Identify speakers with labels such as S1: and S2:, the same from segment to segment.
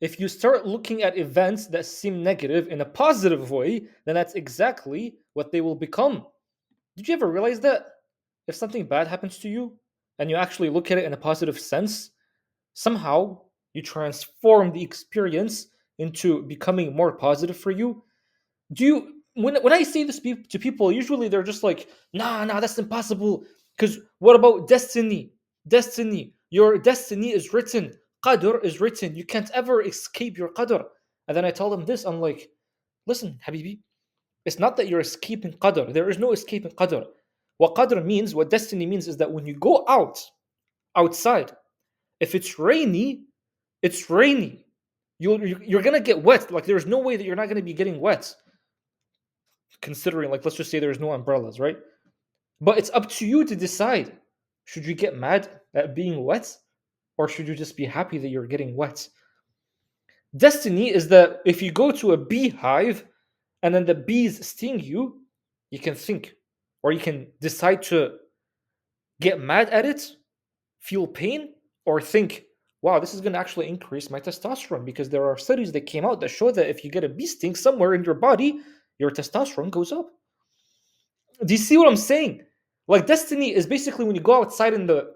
S1: If you start looking at events that seem negative in a positive way, then that's exactly what they will become. Did you ever realize that? If something bad happens to you and you actually look at it in a positive sense, somehow you transform the experience into becoming more positive for you. Do you when I say this to people, usually they're just like, nah, that's impossible. Because what about destiny? Destiny. Your destiny is written. Qadr is written. You can't ever escape your qadr. And then I tell them this, I'm like, listen, Habibi, it's not that you're escaping qadr. There is no escaping qadr. What qadr means, what destiny means, is that when you go outside, if it's rainy, it's rainy. You're gonna get wet. Like there's no way that you're not gonna be getting wet. Considering, like, let's just say there's no umbrellas, right? But it's up to you to decide. Should you get mad at being wet, or should you just be happy that you're getting wet? Destiny is that if you go to a beehive and then the bees sting you, you can think, or you can decide to get mad at it, feel pain, or think, wow, this is going to actually increase my testosterone, because there are studies that came out that show that if you get a bee sting somewhere in your body, your testosterone goes up. Do you see what I'm saying? Like destiny is basically when you go outside in the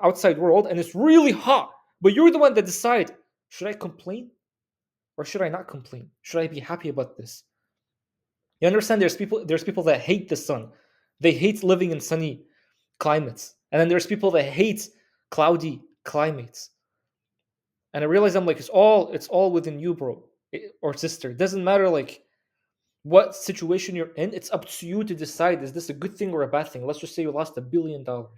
S1: outside world and it's really hot, but you're the one that decide, should I complain or should I not complain? Should I be happy about this? You understand there's people that hate the sun. They hate living in sunny climates. And then there's people that hate cloudy climates. And I realize I'm like, it's all within you, bro, or sister. It doesn't matter like what situation you're in. It's up to you to decide, is this a good thing or a bad thing? Let's just say you lost $1 billion. $1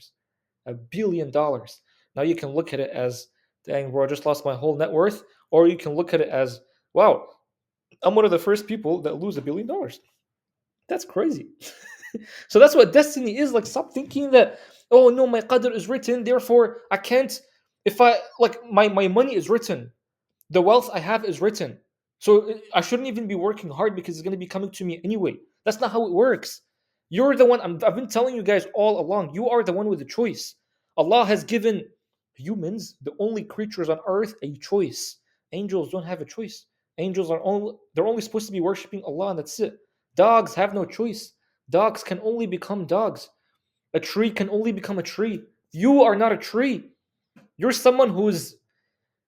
S1: billion. Now you can look at it as, dang, bro, I just lost my whole net worth. Or you can look at it as, wow, I'm one of the first people that lose $1 billion. That's crazy. So that's what destiny is. Like, stop thinking that, oh no, my qadr is written, therefore I can't. If I like my money is written, the wealth I have is written. So I shouldn't even be working hard because it's going to be coming to me anyway. That's not how it works. You're the one, I've been telling you guys all along, you are the one with the choice. Allah has given humans, the only creatures on earth, a choice. Angels don't have a choice. Angels they're only supposed to be worshiping Allah, and that's it. Dogs have no choice. Dogs can only become dogs. A tree can only become a tree. You are not a tree. You're someone who's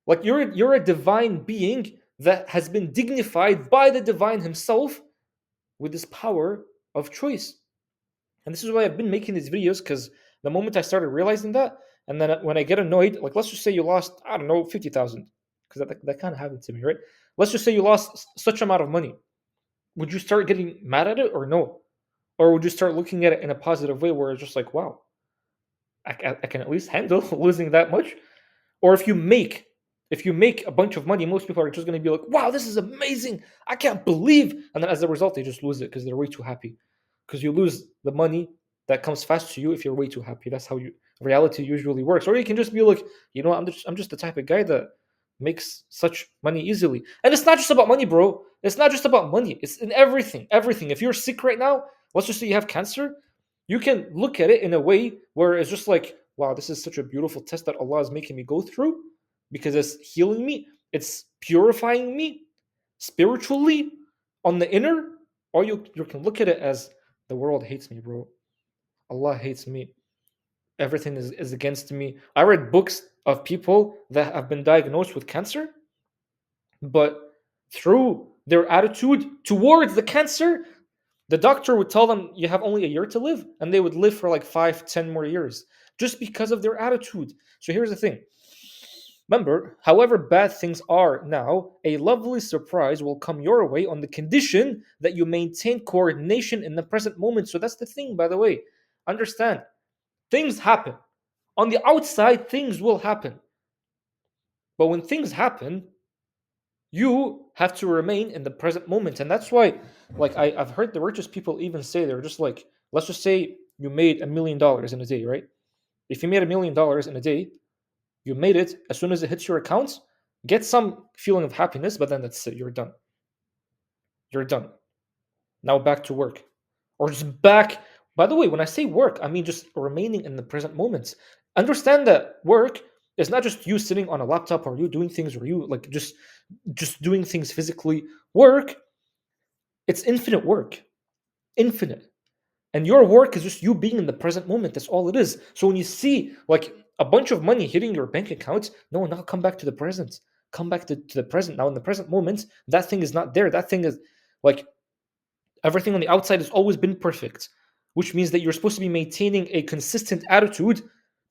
S1: like, you're a divine being that has been dignified by the divine himself with this power of choice. And this is why I've been making these videos, because the moment I started realizing that, and then when I get annoyed, like let's just say you lost, I don't know, 50,000, because that kind of happened to me, right? Let's just say you lost such amount of money. Would you start getting mad at it or no? Or would you start looking at it in a positive way where it's just like, wow, I can at least handle losing that much? Or if you make a bunch of money, most people are just going to be like, wow, this is amazing, I can't believe, and then as a result they just lose it because they're way too happy. Because you lose the money that comes fast to you if you're way too happy. That's how reality usually works. Or you can just be like, you know, I'm just the type of guy that makes such money easily. And it's not just about money, bro. It's not just about money. It's in everything. If you're sick right now, let's just say you have cancer, you can look at it in a way where it's just like, wow, this is such a beautiful test that Allah is making me go through, because it's healing me, it's purifying me spiritually on the inner. Or you can look at it as, the world hates me, bro. Allah hates me. Everything is against me. I read books of people that have been diagnosed with cancer, but through their attitude towards the cancer, the doctor would tell them, you have only a year to live, and they would live for like 5, 10 more years, just because of their attitude. So here's the thing. Remember, however bad things are now, a lovely surprise will come your way on the condition that you maintain coordination in the present moment. So that's the thing, by the way. Understand, things happen. On the outside, things will happen. But when things happen, you have to remain in the present moment. And that's why, like, I've heard the richest people even say, they're just like, let's just say you made $1 million in a day, right? If you made $1 million in a day, you made it. As soon as it hits your account, get some feeling of happiness, but then that's it. You're done. You're done. Now back to work. Or just back. By the way, when I say work, I mean just remaining in the present moment. Understand that work It's not just you sitting on a laptop or you doing things or you like just doing things physically. Work, it's infinite work. Infinite. And your work is just you being in the present moment. That's all it is. So when you see like a bunch of money hitting your bank account, no, now come back to the present. Come back to the present. Now in the present moment, that thing is not there. That thing is like everything on the outside has always been perfect, which means that you're supposed to be maintaining a consistent attitude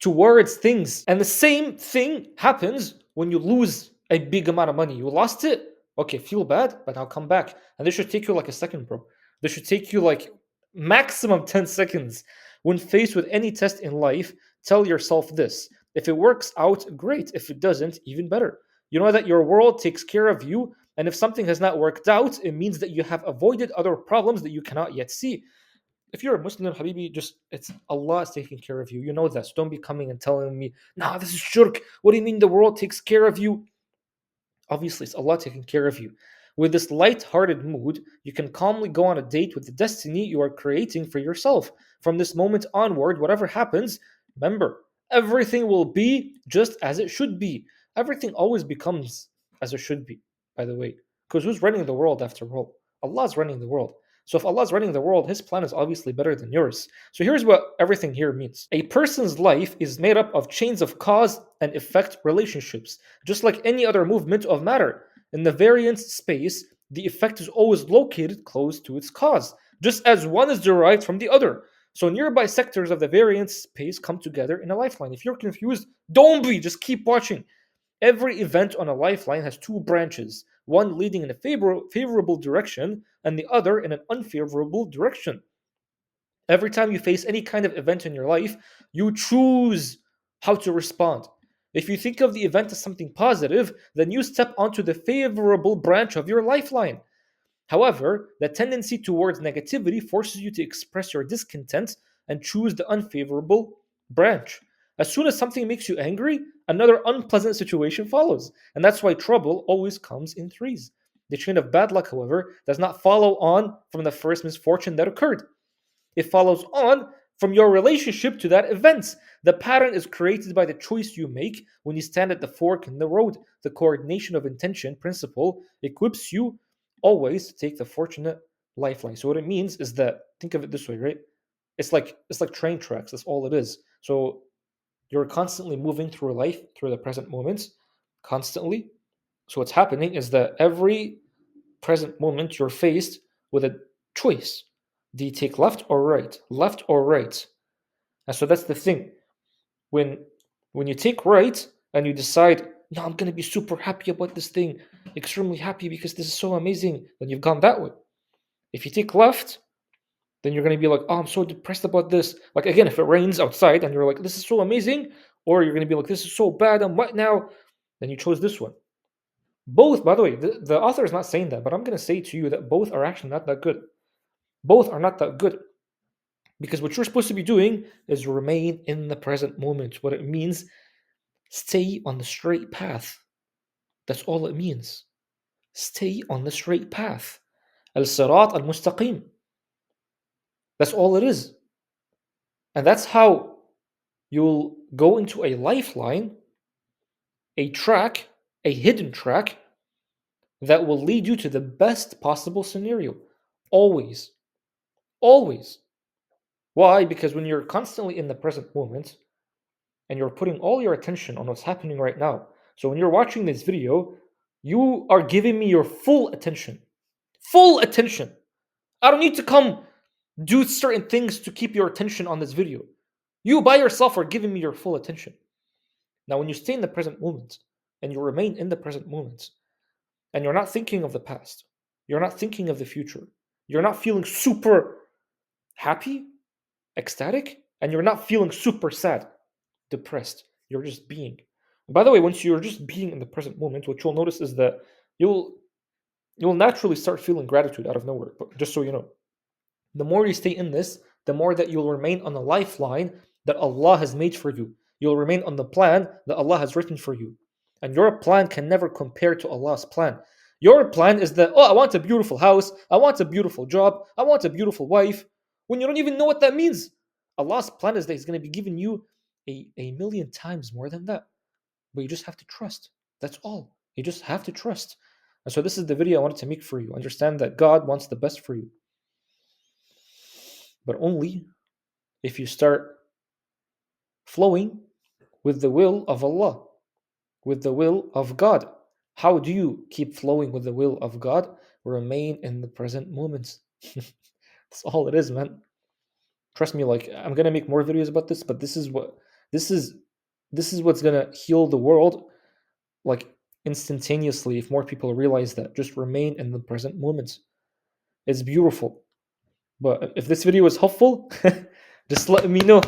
S1: towards things. And the same thing happens when you lose a big amount of money. You lost it. Okay, feel bad, but now come back. And this should take you like a second, bro. This should take you like maximum 10 seconds. When faced with any test in life, tell yourself this. If it works out, great. If it doesn't, even better. You know that your world takes care of you, and if something has not worked out, it means that you have avoided other problems that you cannot yet see. If you're a Muslim, Habibi, just it's Allah is taking care of you. You know that. So don't be coming and telling me, nah, this is shirk. What do you mean the world takes care of you? Obviously, it's Allah taking care of you. With this light-hearted mood, you can calmly go on a date with the destiny you are creating for yourself. From this moment onward, whatever happens, remember, everything will be just as it should be. Everything always becomes as it should be, by the way. Because who's running the world after all? Allah's running the world. So if Allah's running the world, His plan is obviously better than yours. So here's what everything here means. A person's life is made up of chains of cause and effect relationships, just like any other movement of matter. In the variance space, the effect is always located close to its cause, just as one is derived from the other. So nearby sectors of the variance space come together in a lifeline. If you're confused, don't be, just keep watching. Every event on a lifeline has two branches, one leading in a favorable direction and the other in an unfavorable direction. Every time you face any kind of event in your life, you choose how to respond. If you think of the event as something positive, then you step onto the favorable branch of your lifeline. However, the tendency towards negativity forces you to express your discontent and choose the unfavorable branch. As soon as something makes you angry, another unpleasant situation follows. And that's why trouble always comes in threes. The chain of bad luck, however, does not follow on from the first misfortune that occurred. It follows on from your relationship to that event. The pattern is created by the choice you make when you stand at the fork in the road. The coordination of intention principle equips you always to take the fortunate lifeline. So what it means is that think of it this way, right? It's like train tracks. That's all it is. So you're constantly moving through life, through the present moments, constantly. So what's happening is that every present moment you're faced with a choice. Do you take left or right? Left or right? And so that's the thing. When when you take right and you decide, no, I'm gonna be super happy about this thing, extremely happy because this is so amazing, then you've gone that way. If you take left, then you're gonna be like, oh, I'm so depressed about this. Like again, if it rains outside and you're like, this is so amazing, or you're gonna be like, this is so bad, I'm wet now, then you chose this one. Both, by the way, the author is not saying that, but I'm gonna say to you that both are actually not that good. Both are not that good. Because what you're supposed to be doing is remain in the present moment. What it means, stay on the straight path. That's all it means. Stay on the straight path. Al-sirat al-mustaqim. That's all it is. And that's how you'll go into a lifeline, a track, a hidden track that will lead you to the best possible scenario. Always. Always. Why? Because when you're constantly in the present moment, and you're putting all your attention on what's happening right now. So when you're watching this video, you are giving me your full attention. Full attention. I don't need to come do certain things to keep your attention on this video. You by yourself are giving me your full attention. Now, when you stay in the present moment and you remain in the present moment and you're not thinking of the past, you're not thinking of the future, you're not feeling super happy, ecstatic, and you're not feeling super sad, depressed. You're just being. And by the way, once you're just being in the present moment, what you'll notice is that you'll you'll naturally start feeling gratitude out of nowhere. But just so you know, the more you stay in this, the more that you'll remain on the lifeline that Allah has made for you. You'll remain on the plan that Allah has written for you. And your plan can never compare to Allah's plan. Your plan is that, oh, I want a beautiful house, I want a beautiful job, I want a beautiful wife, when you don't even know what that means. Allah's plan is that He's going to be giving you a million times more than that. but you just have to trust. That's all. You just have to trust. And so this is the video I wanted to make for you. Understand that God wants the best for you, but only if you start flowing with the will of Allah, with the will of God. How do you keep flowing with the will of God? Remain in the present moments. That's all it is, man. Trust me, like I'm gonna make more videos about this, but this is this is what's gonna heal the world like instantaneously if more people realize that. Just remain in the present moments. It's beautiful. But if this video was helpful, just let me know.